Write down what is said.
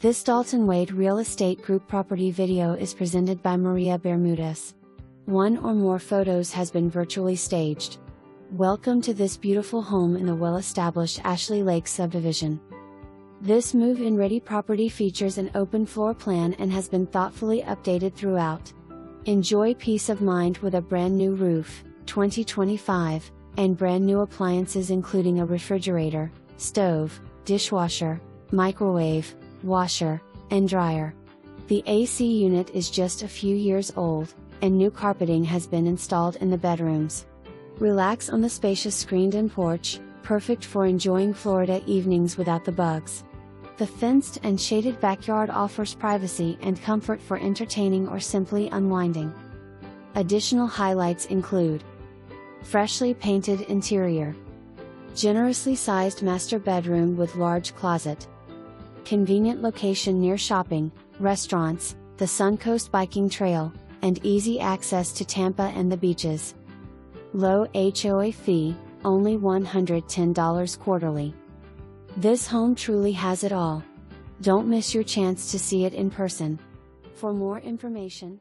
This Dalton Wade Real Estate Group property video is presented by Maria Bermudez. One or more photos has been virtually staged. Welcome to this beautiful home in the well-established Ashley Lakes Subdivision. This move-in ready property features an open floor plan and has been thoughtfully updated throughout. Enjoy peace of mind with a brand new roof, 2025, and brand new appliances including a refrigerator, stove, dishwasher, microwave, washer, and dryer. The AC unit is just a few years old, and new carpeting has been installed in the bedrooms. Relax on the spacious screened-in porch, perfect for enjoying Florida evenings without the bugs. The fenced and shaded backyard offers privacy and comfort for entertaining or simply unwinding. Additional highlights include freshly painted interior, generously sized master bedroom with large closet, convenient location near shopping, restaurants, the Suncoast biking trail, and easy access to Tampa and the beaches. Low HOA fee, only $110 quarterly. This home truly has it all. Don't miss your chance to see it in person. For more information,